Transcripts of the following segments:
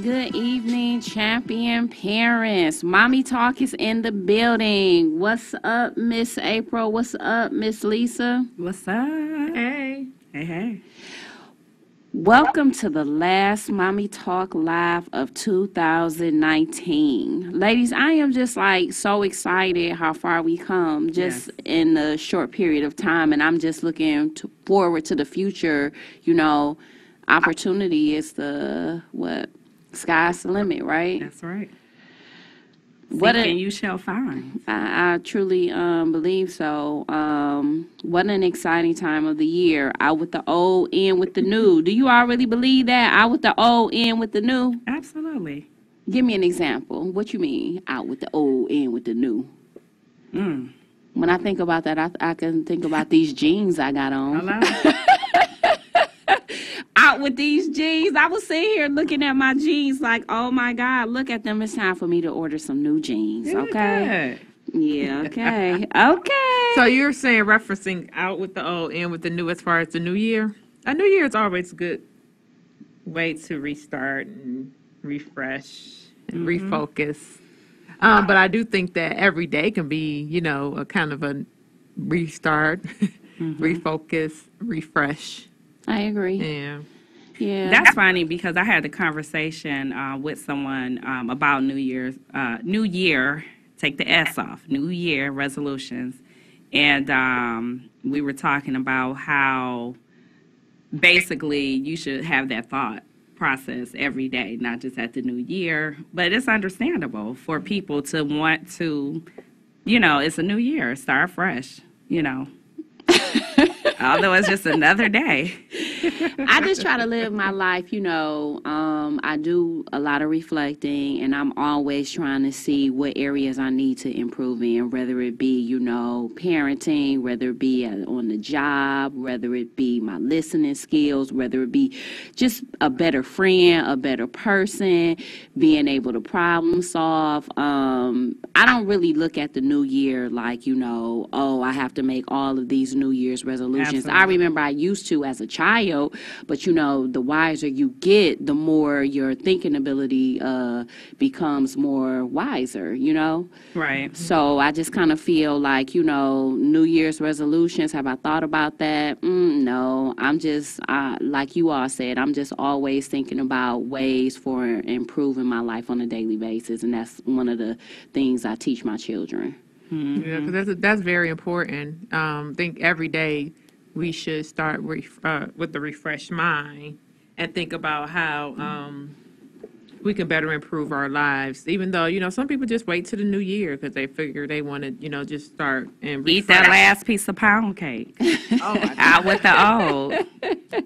Good evening, champion parents. Mommy Talk is in the building. What's up, Miss April? What's up, Miss Lisa? What's up? Hey. Hey. Welcome to the last Mommy Talk Live of 2019. Ladies, I am just like so excited how far we come just in a short period of time. And I'm just looking forward to the future. You know, opportunity is the, sky's the limit, right? That's right. What and you shall find. I truly believe so. What an exciting time of the year. Out with the old, in with the new. Do you all really believe that? Out with the old, in with the new? Absolutely. Give me an example. What you mean, out with the old, in with the new? When I think about that, I can think about these jeans I got on. Hello? Out with these jeans. I was sitting here looking at my jeans like, oh my God, look at them. It's time for me to order some new jeans. Okay. Yeah, okay. Okay. So you're saying referencing out with the old, in with the new as far as the new year? A new year is always a good way to restart and refresh and refocus. But I do think that every day can be, you know, a kind of a restart, refocus, refresh. I agree. Yeah. Yeah. That's funny because I had a conversation with someone about New Year, take the S off, New Year resolutions. And we were talking about how basically you should have that thought process every day, not just at the new year. But it's understandable for people to want to, you know, it's a new year, start fresh, you know. Although it's just another day. I just try to live my life, you know. I do a lot of reflecting, and I'm always trying to see what areas I need to improve in, whether it be, you know, parenting, whether it be on the job, whether it be my listening skills, whether it be just a better friend, a better person, being able to problem solve. I don't really look at the new year like, you know, oh, I have to make all of these New Year's resolutions. Absolutely. I remember I used to as a child, but you know, the wiser you get, the more your thinking ability becomes more wiser, you know? Right. So I just kind of feel like, you know, New Year's resolutions, have I thought about that? No, I'm just, like you all said, I'm just always thinking about ways for improving my life on a daily basis. And that's one of the things I teach my children. Yeah, because that's very important. I think every day we should start with the refreshed mind and think about how we can better improve our lives. Even though, you know, some people just wait till the new year because they figure they want to, you know, just start and Eat that last piece of pound cake. Oh, my God. Out with the old.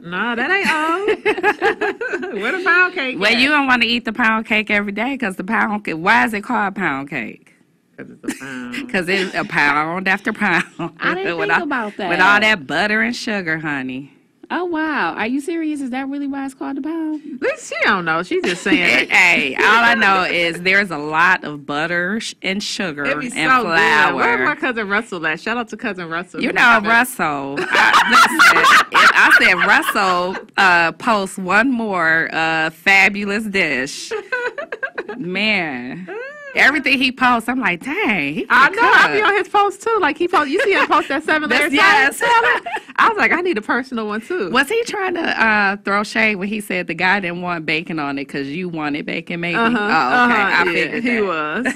No, that ain't old. Where the pound cake Well, at? you don't want to eat the pound cake every day because the pound cake, why is it called pound cake? Because it's a pound. Because it's a pound after pound. I didn't think about that. With all that butter and sugar, honey. Oh, wow. Are you serious? Is that really why it's called the pound? She don't know. She's just saying. Hey, all I know is there's a lot of butter and sugar It'd be and so flour. good. Where's my cousin Russell at? Shout out to cousin Russell. You know, Russell. I said Russell posts one more fabulous dish. Man. Everything he posts, I'm like, dang. He I can know. I be cook. on his post too. Like he post. You see him post that 7 layers. Yes. I was like, I need a personal one too. Was he trying to throw shade when he said the guy didn't want bacon on it because you wanted bacon, maybe? Oh, okay. I figured he that. was.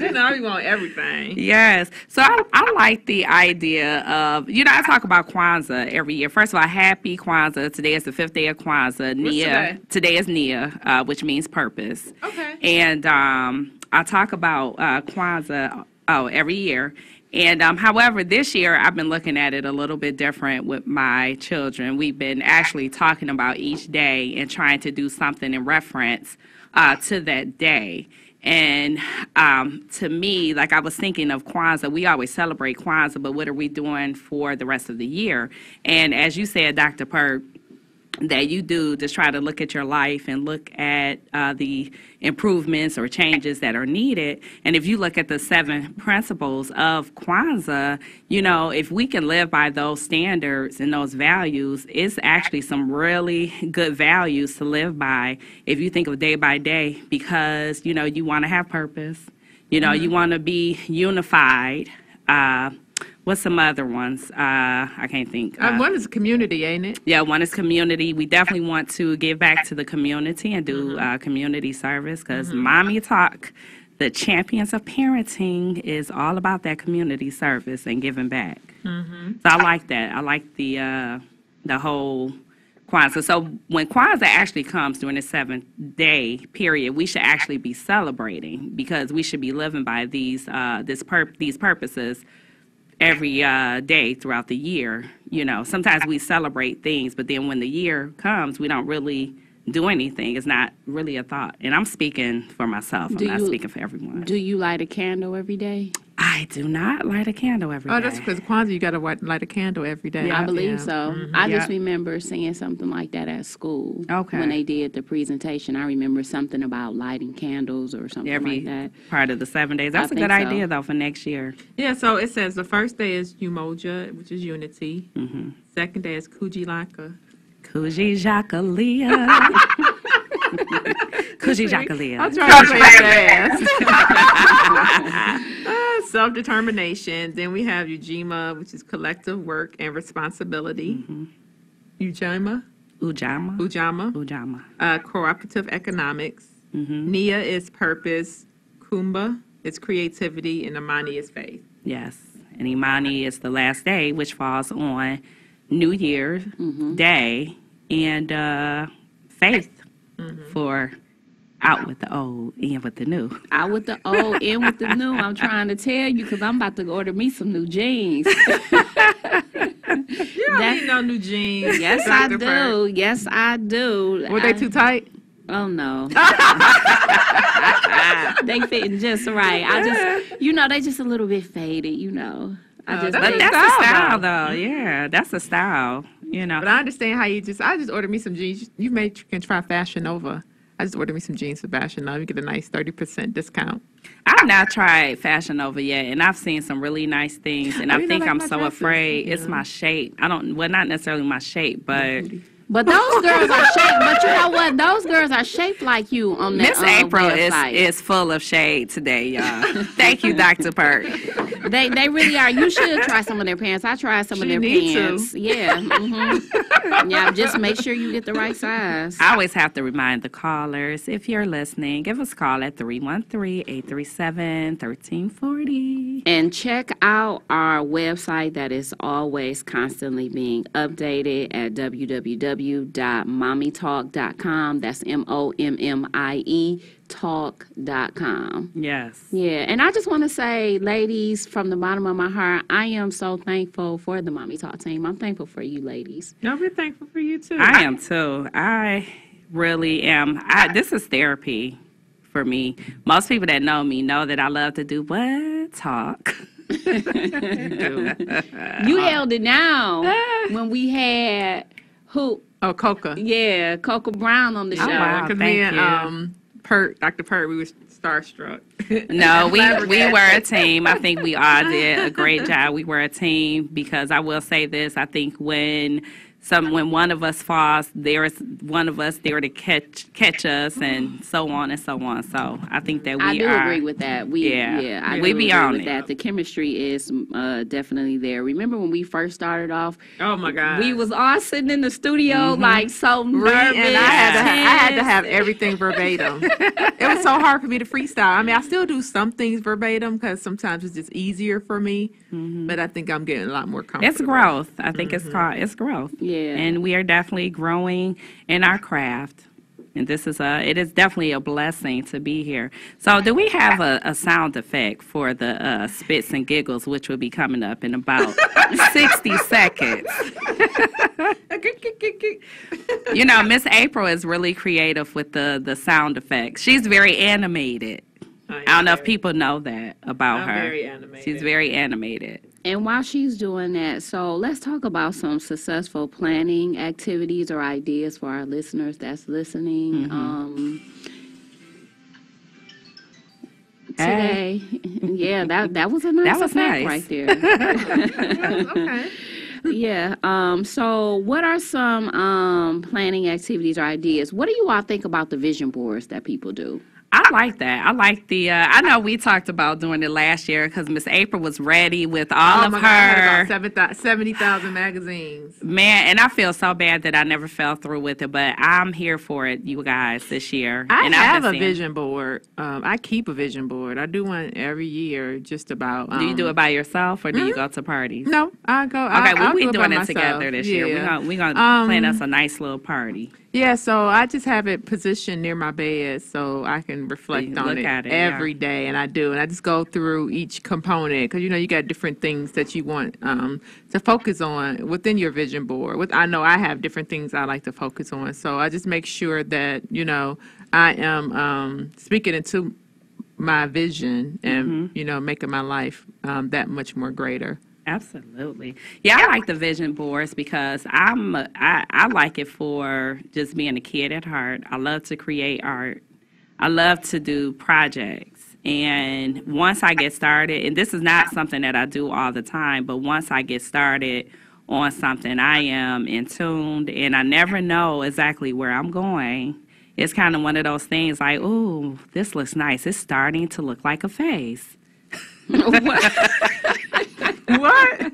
You know, he want everything. Yes. So I like the idea of, you know, I talk about Kwanzaa every year. First of all, happy Kwanzaa. Today is the 5th day of Kwanzaa. Nia. Today is Nia, which means purpose. Okay. And I talk about Kwanzaa every year. And however, this year I've been looking at it a little bit different with my children. We've been actually talking about each day and trying to do something in reference to that day. And to me, like I was thinking of Kwanzaa, we always celebrate Kwanzaa, but what are we doing for the rest of the year? And as you said, Dr. Perk, that you do to try to look at your life and look at the improvements or changes that are needed. And if you look at the 7 principles of Kwanzaa, you know, if we can live by those standards and those values, it's actually some really good values to live by if you think of day by day, because, you know, you want to have purpose, you know, you want to be unified. What's some other ones? I can't think. One is community, ain't it? Yeah, one is community. We definitely want to give back to the community and do community service, because Mommy Talk, the champions of parenting, is all about that community service and giving back. So I like that. I like the whole Kwanzaa. So when Kwanzaa actually comes during the 7-day period, we should actually be celebrating, because we should be living by these these purposes every day throughout the year. You know, sometimes we celebrate things, but then when the year comes, we don't really do anything. It's not really a thought. And I'm speaking for myself. I'm not speaking for everyone. Do you light a candle every day? I do not light a candle every day. Oh, that's because Kwanzaa, you got to light a candle every day. I believe so. I just remember seeing something like that at school. Okay. When they did the presentation, I remember something about lighting candles or something Every like that. part of the 7 days. That's a think good so. idea, though, for next year. Yeah, so it says the first day is Umoja, which is unity. Second day is Kujilaka. Kuji Jakalia. Kuji Jakalia. I'll try to say it fast. Self-determination. Then we have Ujima, which is collective work and responsibility. Ujima. Cooperative economics. Nia is purpose. Kumba is creativity. And Amani is faith. Yes. And Imani is the last day, which falls on New Year's Day, and faith for out with the old, in with the new. Out with the old, in with the new. I'm trying to tell you, because I'm about to order me some new jeans. You don't need no new jeans. Yes, I do. Yes, I do. Were they too tight? Oh, no. They fitting just right. I just, you know, they just a little bit faded, you know. That's But the that's the style, style, though. Yeah, that's the style, you know. But I understand how I just ordered me some jeans. You can try Fashion Nova. I just ordered me some jeans for Fashion Nova. You get a nice 30% discount. I've not tried Fashion Nova yet, and I've seen some really nice things, and I think like I'm my so dresses. afraid it's my shape. Well, not necessarily my shape, but But those girls are shaped, but you know what? Those girls are shaped like you on that Miss April website. is full of shade today, y'all. Thank you, Dr. Perk. They really are. You should try some of their pants. I tried some of their need to. pants. Yeah. Yeah, just make sure you get the right size. I always have to remind the callers, if you're listening, give us a call at 313-837-1340. And check out our website that is always constantly being updated at www.mommytalk.com. That's MOMMIE talk.com. Yes. Yeah, and I just want to say, ladies, from the bottom of my heart, I am so thankful for the Mommy Talk team. I'm thankful for you ladies. No, we're thankful for you, too. I am too. I really am. This is therapy for me. Most people that know me know that I love to do what? Talk. You held it down when we had who? Oh, Coca. Yeah, Coca Brown on the show. wow. Because Thank me and you. Dr. Pert, we were starstruck. No, we were a team. I think we all did a great job. We were a team, because I will say this. I think when one of us falls, there is one of us there to catch us, and so on and so on. So I think that I do agree with that. We be agree on with it. that. The chemistry is definitely there. Remember when we first started off? Oh, my God. We was all sitting in the studio like so nervous. And I had to have everything verbatim. It was so hard for me to freestyle. I mean, I still do some things verbatim because sometimes it's just easier for me. But I think I'm getting a lot more comfortable. It's growth. I think it's growth. Yeah. And we are definitely growing in our craft. And it is definitely a blessing to be here. So do we have a sound effect for the spits and giggles, which will be coming up in about 60 seconds? You know, Miss April is really creative with the sound effects. She's very animated. I don't know if people know that about her. Very animated. She's very animated. And while she's doing that, so let's talk about some successful planning activities or ideas for our listeners that's listening. Today, yeah, that was a nice That was effect nice. right there. Okay. Yeah. So what are some planning activities or ideas? What do you all think about the vision boards that people do? I like that. I like the. I know we talked about doing it last year because Miss April was ready with all Oh of my God, I had her. about 70,000 magazines. Man, and I feel so bad that I never fell through with it, but I'm here for it, you guys, this year. I and have been a seeing- vision board. I keep a vision board. I do one every year, just about. Do you do it by yourself or do you go to parties? No, I go. Okay, I'll we do it by doing it myself. together this year. Yeah. We're gonna plan us a nice little party. Yeah, so I just have it positioned near my bed so I can reflect you on look it at it, every day, and I do. And I just go through each component because, you got different things that you want to focus on within your vision board. I know I have different things I like to focus on, so I just make sure that, I am speaking into my vision and, making my life that much more greater. Absolutely. Yeah, I like the vision boards because I like it for just being a kid at heart. I love to create art. I love to do projects. And once I get started, and this is not something that I do all the time, but once I get started on something, I am in tuned and I never know exactly where I'm going. It's kind of one of those things like, ooh, this looks nice. It's starting to look like a face. What?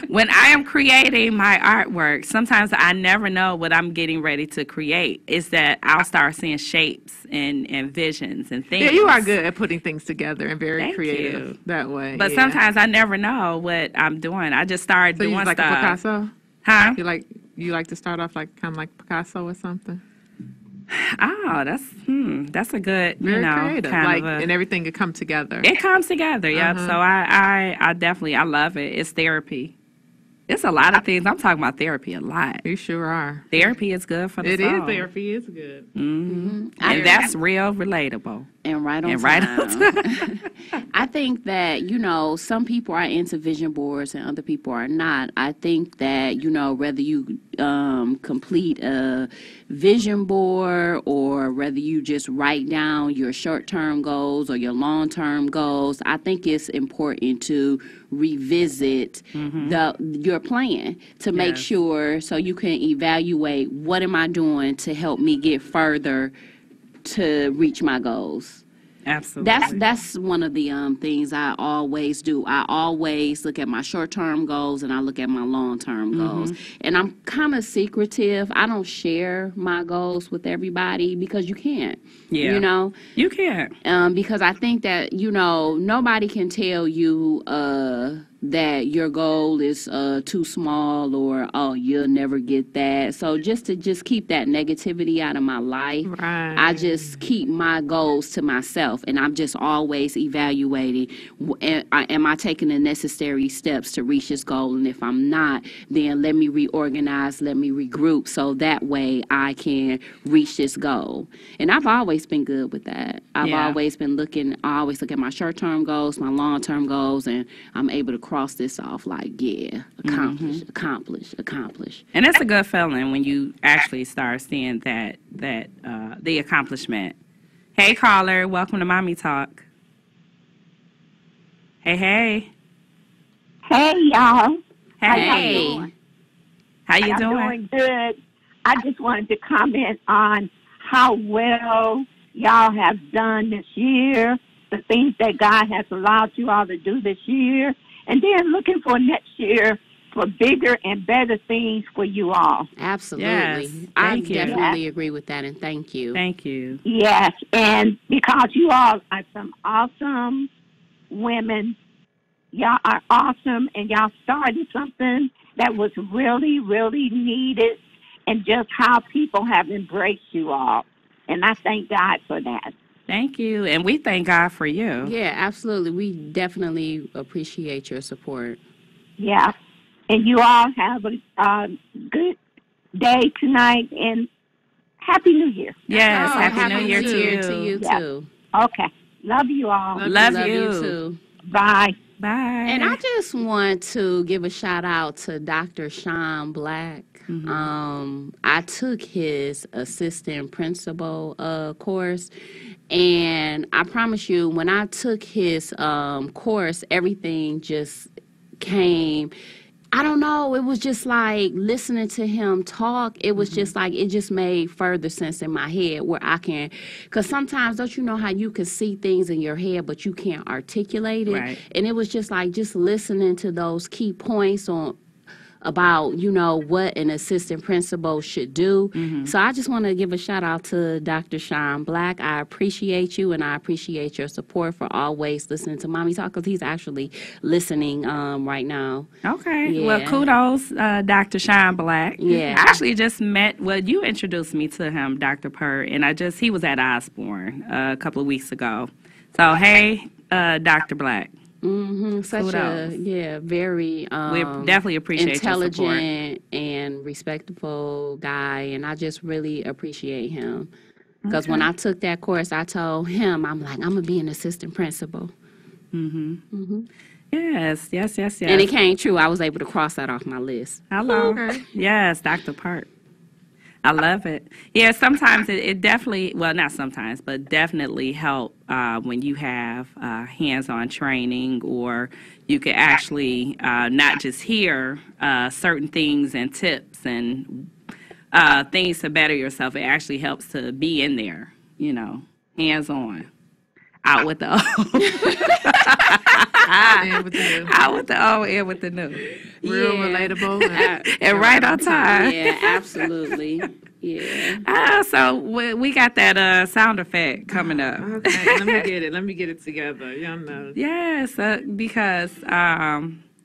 When I am creating my artwork, sometimes I never know what I'm getting ready to create. It's that I'll start seeing shapes and visions and things. Yeah, you are good at putting things together and very Thank creative you. that way. But yeah. sometimes I never know what I'm doing. I just start So you doing like a stuff. Picasso? Huh? You like to start off like kind of like Picasso or something? Oh, that's a good, Very creative, kind of and everything could come together. it comes together. Yep. Uh-huh. So I definitely, I love it. It's therapy. It's a lot of things. I'm talking about therapy a lot. You sure are. Therapy is good for the It soul. is therapy. It's good. And that's real relatable. And right on And right on time. I think that, some people are into vision boards and other people are not. I think that, whether you complete a vision board or whether you just write down your short-term goals or your long-term goals, I think it's important to revisit your plan to make Yes. sure so you can evaluate what am I doing to help me get further to reach my goals. Absolutely. That's one of the things I always do. I always look at my short-term goals and I look at my long-term goals. And I'm kind of secretive. I don't share my goals with everybody because you can't. Yeah. You can't. Because I think that, nobody can tell you that your goal is too small or, oh, you'll never get that. So just to keep that negativity out of my life, Right. I just keep my goals to myself. And I'm just always evaluating, am I taking the necessary steps to reach this goal? And if I'm not, then let me reorganize, let me regroup so that way I can reach this goal. And I've always been good with that. I've Yeah. always been I always look at my short-term goals, my long-term goals, and I'm able to cross this off like, yeah, accomplish. And it's a good feeling when you actually start seeing that the accomplishment. Hey, caller, welcome to Mommy Talk. Hey. Hey, y'all. Hey. How you I'm doing? doing good. I just wanted to comment on how well y'all have done this year, the things that God has allowed you all to do this year, and then looking for next year for bigger and better things for you all. Absolutely. Yes, I thank you. definitely agree with that, and thank you. Thank you. Yes, and because you all are some awesome women, y'all are awesome, and y'all started something that was really, really needed, and just how people have embraced you all. And I thank God for that. Thank you. And we thank God for you. Yeah, absolutely. We definitely appreciate your support. Yeah. And you all have a good day tonight, and Happy New Year. Yes, Oh, Happy New Year to you. To you Yeah. too. Okay. Love you all. Love you you. too. Bye. Bye. And I just want to give a shout out to Dr. Sean Black. I took his assistant principal course, and I promise you, when I took his course, everything just came. I don't know. It was just like listening to him talk. It was just like, it just made further sense in my head where I can, because sometimes, don't you know how you can see things in your head, but you can't articulate it? Right. And it was just like, just listening to those key points on, about, you know, what an assistant principal should do. So I just want to give a shout out to Dr. Sean Black. I appreciate you, and I appreciate your support for always listening to Mommy Talk, because he's actually listening right now. Okay. Yeah. Well, kudos, Dr. Sean Black. Yeah. I actually just met, well, you introduced me to him, Dr. Pert, and he was at Osborne a couple of weeks ago. So, hey, Dr. Black. Such Kudos. very We definitely appreciate your support. intelligent and respectful guy, and I just really appreciate him. Because when I took that course, I told him, I'm like, I'm gonna be an assistant principal. Yes. And it came true. I was able to cross that off my list. Hello. Okay. Yes, Dr. Pert. I love it. Yeah, sometimes it definitely, well, not sometimes, but definitely help when you have hands-on training, or you can actually not just hear certain things and tips and things to better yourself. It actually helps to be in there, you know, hands-on. Out with the O. And with the new. Out with the O, in with the new. Real Yeah. relatable. And right on time. Yeah, absolutely. Yeah. So we got that sound effect coming up. Okay, let me get it together. Y'all know. Yes, because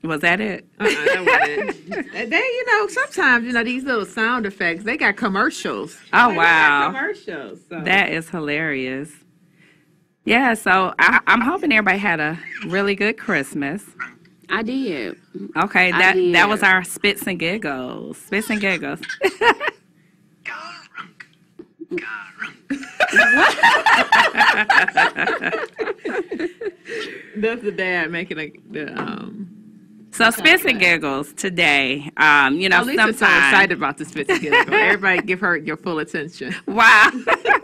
was that it? That wasn't it. They, you know, sometimes, you know, these little sound effects, they got commercials. Oh, They got wow. commercials. So. That is hilarious. Yeah, so I'm hoping everybody had a really good Christmas. I did. Okay, I did. that was our spits and giggles. Spits and giggles. That's the dad making So spits and giggles today. You know, Lisa's so sometimes. excited about the spits and giggles. Everybody give her your full attention. Wow.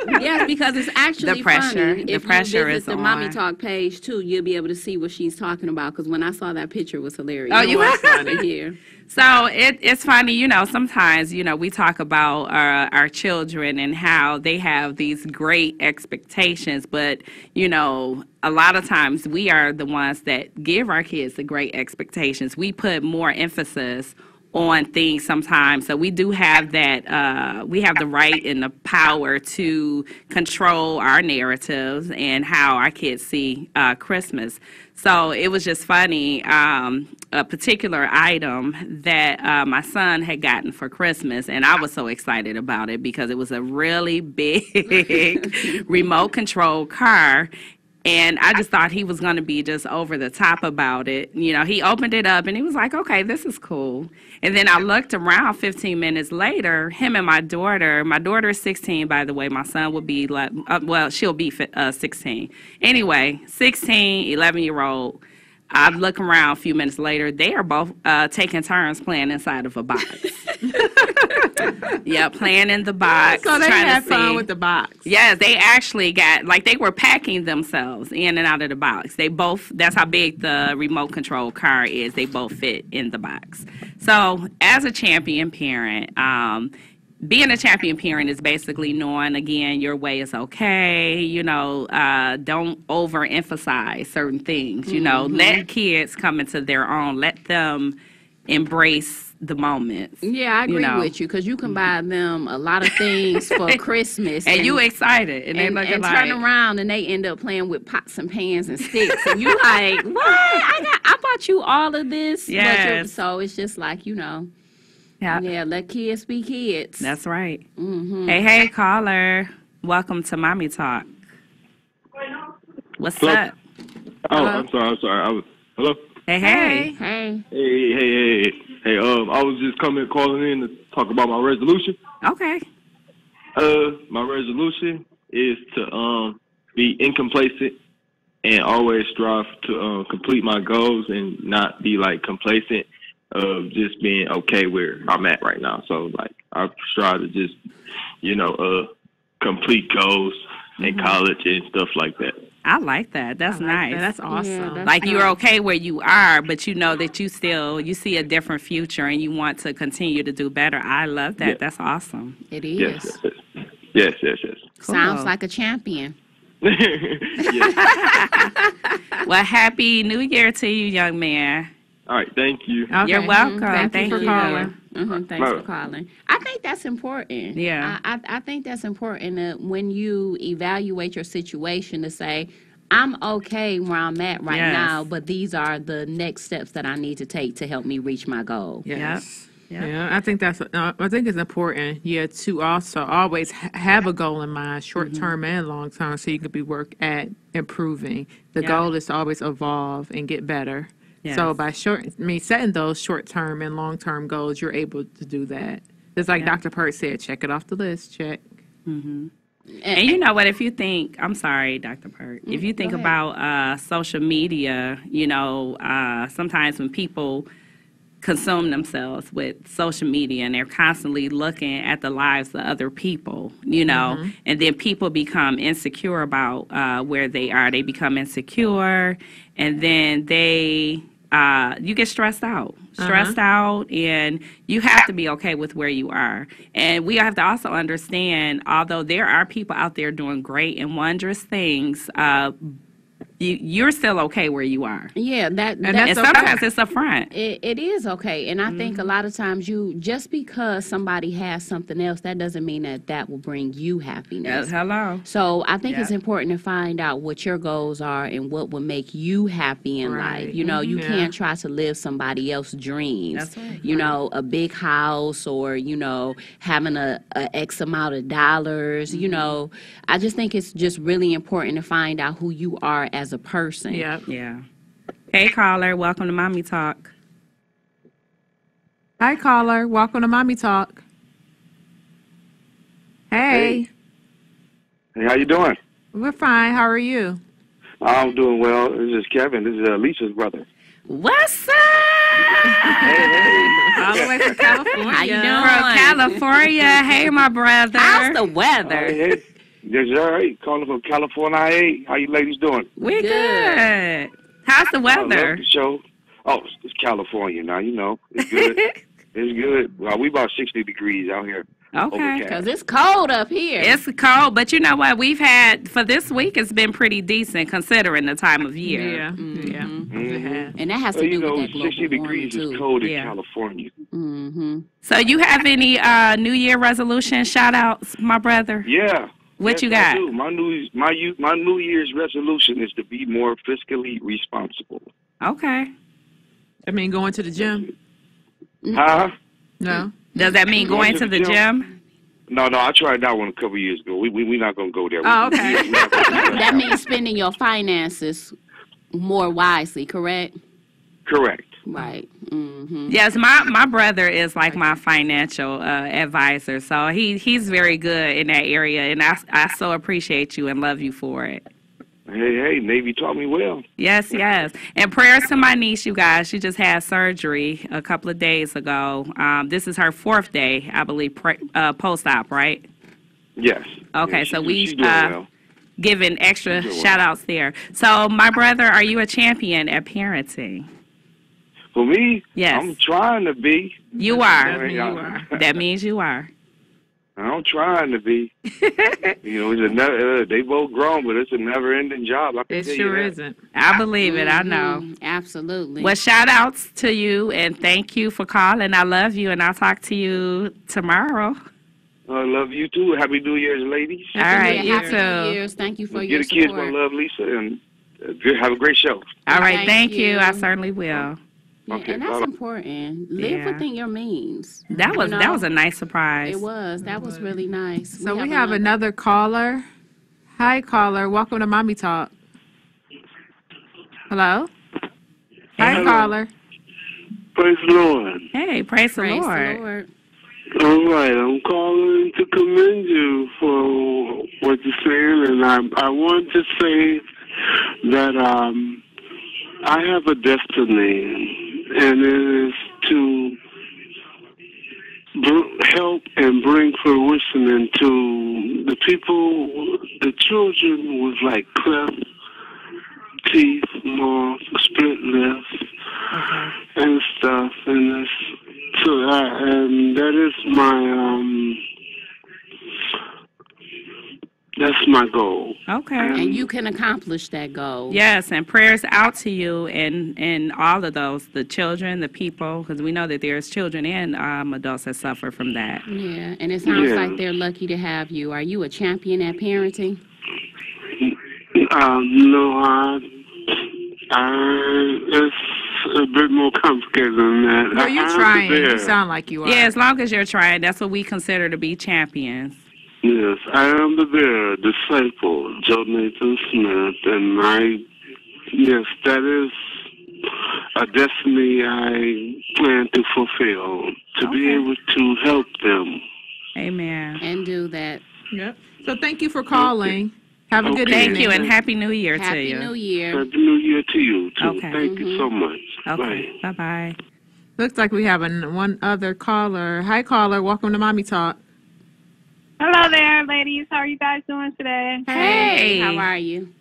Yes, because it's actually The pressure- funny. the If pressure you visit is the Mommy on. Talk page too, you'll be able to see what she's talking about. Because when I saw that picture, it was hilarious. Oh, you was were? funny here. So it's funny, you know, sometimes, you know, we talk about our children and how they have these great expectations, but, you know, a lot of times we are the ones that give our kids the great expectations. We put more emphasis on things sometimes. So we do have that, we have the right and the power to control our narratives and how our kids see Christmas. So it was just funny, a particular item that my son had gotten for Christmas, and I was so excited about it because it was a really big remote control car. And I just thought he was going to be just over the top about it. You know, he opened it up and he was like, okay, this is cool. And then I looked around 15 minutes later, him and my daughter is 16, by the way. My son would be like, well, she'll be 16. Anyway, 16, 11-year-old. I look around a few minutes later. They are both taking turns playing inside of a box. Yeah, playing in the box. So they trying had to fun see. with the box. Yes, they actually got, like, they were packing themselves in and out of the box. They both, that's how big the remote control car is. They both fit in the box. So as a champion parent, being a champion parent is basically knowing, again, your way is okay. You know, don't overemphasize certain things. You know, let kids come into their own. Let them embrace the moments. Yeah, I agree know. with you because you can buy them a lot of things for Christmas. And you excited. And they and looking like. turn around and they end up playing with pots and pans and sticks. And you like, what? I bought you all of this. Yes. So it's just like, you know. Yeah. Yeah, let kids be kids. That's right. Hey, caller. Welcome to Mommy Talk. What's Hello? up? Oh, I'm sorry. Hello? Hey. Hey. Hey. I was just calling in to talk about my resolution. Okay. My resolution is to be incomplacent and always strive to complete my goals and not be like complacent of just being okay where I'm at right now. So like I strive to just, complete goals in college and stuff like that. I like that. That's nice. That's awesome. Yeah, that's Like you're nice. okay where you are, but you know that you see a different future and you want to continue to do better. I love that. Yeah. That's awesome. It Yes, is. yes, yes, yes. Sounds Cool. like a champion. Yes. Well, happy New Year to you, young man. All right, thank you. Okay. You're welcome. Thank you for calling. Thanks for calling. I think that's important. Yeah. I think that's important when you evaluate your situation to say, I'm okay where I'm at right Yes. now, but these are the next steps that I need to take to help me reach my goal. Yes. Yep. Yeah, I think it's important. Yeah, to also always have a goal in mind, short term and long term, so you can work at improving. The Yeah. goal is to always evolve and get better. So Yes. by setting those short term and long term goals, you're able to do that. Just like Yeah. Dr. Pert said, check it off the list. Check. And you know what? If you think, I'm sorry, Dr. Pert, if you think go ahead. about social media, sometimes when people consume themselves with social media and they're constantly looking at the lives of other people, and then people become insecure about where they are. They become insecure, and then you get stressed out. And you have to be okay with where you are. And we have to also understand, although there are people out there doing great and wondrous things, you're still okay where you are. Yeah, And And that's okay. sometimes it's a front. It is okay. And I think a lot of times just because somebody has something else, that doesn't mean that will bring you happiness. Hello. So I think it's Yeah. important to find out what your goals are and what will make you happy in Right. life. You Yeah. can't try to live somebody else's dreams. That's right. A big house or, having a X amount of dollars. I just think it's just really important to find out who you are as a person. Yeah. Yeah. Hey, caller. Welcome to Mommy Talk. Hi, caller. Welcome to Mommy Talk. Hey. Hey, how you doing? We're fine. How are you? I'm doing well. This is Kevin. This is Lisa's brother. What's up? All the way from California. How you doing? From California. Hey, my brother. How's the weather? Hey, that's all right. Calling from California. Hey, how you ladies doing? We Good. good. How's the I love weather? the show. Oh, it's California now. It's good. It's good. Well, we about 60 degrees out here. Okay. Overcast. Because it's cold up here. It's cold, but you know what? We've had, for this week, it's been pretty decent considering the time of year. Yeah. Yeah. It has. And that has Well, to do with that 60 global warming, degrees too. is cold in Yeah. California. Mm-hmm. So you have any New Year resolution shout-outs, my brother? Yeah. What Yes, you got? I do. My New Year's resolution is to be more fiscally responsible. Okay. I mean, going to the gym? Huh? No. Does that mean going to the gym? No, I tried that one a couple years ago. We're not going to go there. Oh, okay. We're not gonna do that. That means spending your finances more wisely, correct? Correct. Right. Mm-hmm. Yes, my brother is like my financial advisor, so he's very good in that area, and I so appreciate you and love you for it. Hey, Navy taught me well. Yes, yes. And prayers to my niece, you guys. She just had surgery a couple of days ago. This is her 4th day, I believe, post-op, right? Yes. Okay, Yeah, so she's we doing well. giving extra She's doing shout-outs there. So, my brother, are you a champion at parenting? For me, Yes. I'm trying to be. You are. That That means means you are. you are. I'm trying to be. They both grown, but it's a never-ending job. I can It tell sure you that. isn't. I believe it. I know. Mhm. Absolutely. Well, shout outs to you and thank you for calling. I love you and I'll talk to you tomorrow. I love you too. Happy New Year's, ladies. All right, you Happy too. New Year's. Thank you for Get your the kids support. my love, Lisa, and have a great show. All right, Thank thank you. you. I certainly will. Yeah, Okay, and that's bye-bye. important. Live Yeah. within your means. That was You know? that was a nice surprise. It was. That was really nice. So we have another caller. Hi, caller. Welcome to Mommy Talk. Hello? Hi, Hey. caller. Praise the Lord. Hey, praise the Praise Lord. the Lord. All right, I'm calling to commend you for what you're saying, and I want to say that I have a destiny, and it is to help and bring fruition into the people, the children with like cleft teeth, more split lips, and stuff, and and that is that's my goal. Okay. And you can accomplish that goal. Yes, and prayers out to you and all of those, the children, the people, because we know that there's children and adults that suffer from that. Yeah, and it sounds like they're lucky to have you. Are you a champion at parenting? No, it's a bit more complicated than that. No, you're trying. You sound like you are. Yeah, as long as you're trying, that's what we consider to be champions. Yes, I am the bear, disciple, Joe Nathan Smith, and that is a destiny I plan to fulfill, to be able to help them. Amen. And do that. Yep. So thank you for calling. Have a good evening. Thank you, and Happy New Year to you. Happy New Year. Happy New Year to you, too. Okay. Thank you so much. Okay. Bye. Bye-bye. Looks like we have one other caller. Hi, caller. Welcome to Mommy Talk. Hello there, ladies. How are you guys doing today? Hey, how are you?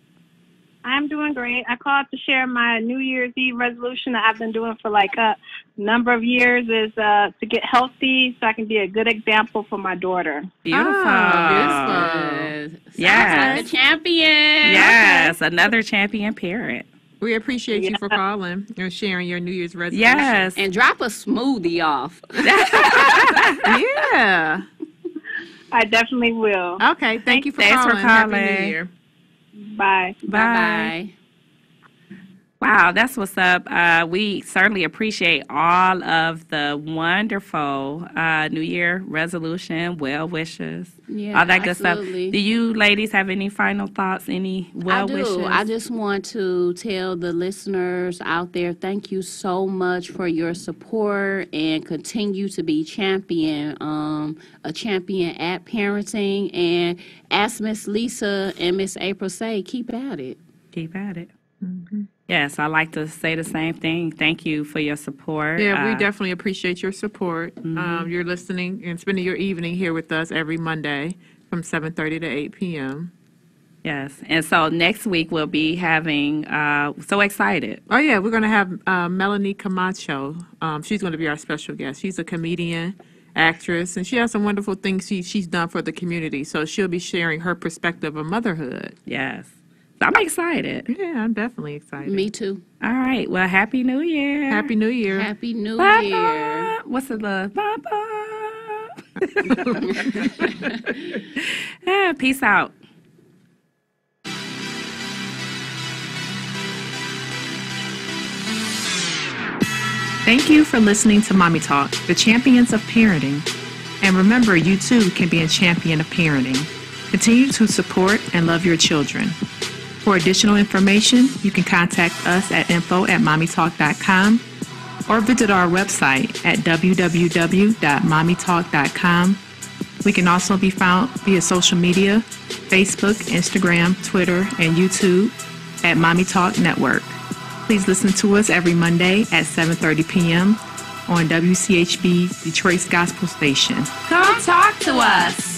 I'm doing great. I called to share my New Year's Eve resolution that I've been doing for like a number of years is to get healthy so I can be a good example for my daughter. Beautiful. Yes. Yes. Like a champion. Yes, another champion parent. We appreciate you for calling and sharing your New Year's resolution. Yes. And drop a smoothie off. Yeah. I definitely will. Okay. Thank you for Thanks calling. for Happy calling. New Year. Bye. Bye-bye. Wow, that's what's up. We certainly appreciate all of the wonderful New Year resolution, well wishes, Yeah, all that good absolutely. stuff. Do you ladies have any final thoughts, any well wishes? I just want to tell the listeners out there, thank you so much for your support and continue to be a champion at parenting. And as Miss Lisa and Miss April say, keep at it. Keep at it. Yes, I like to say the same thing. Thank you for your support. Yeah, we definitely appreciate your support. You're listening and spending your evening here with us every Monday from 7:30 to 8 p.m. Yes, and so next week we'll be having, so excited. Oh, yeah, we're going to have Melanie Camacho. She's going to be our special guest. She's a comedian, actress, and she has some wonderful things she's done for the community. So she'll be sharing her perspective of motherhood. Yes. I'm excited. Yeah, I'm definitely excited. Me too. All right. Well, Happy New Year. Happy New Year. Happy New Bye-bye. Year. What's the love? Bye-bye. Yeah, peace out. Thank you for listening to Mommy Talk, the champions of parenting. And remember, you too can be a champion of parenting. Continue to support and love your children. For additional information, you can contact us at info@mommytalk.com or visit our website at www.mommytalk.com. We can also be found via social media, Facebook, Instagram, Twitter, and YouTube at Mommy Talk Network. Please listen to us every Monday at 7:30 p.m. on WCHB Detroit's Gospel Station. Come talk to us.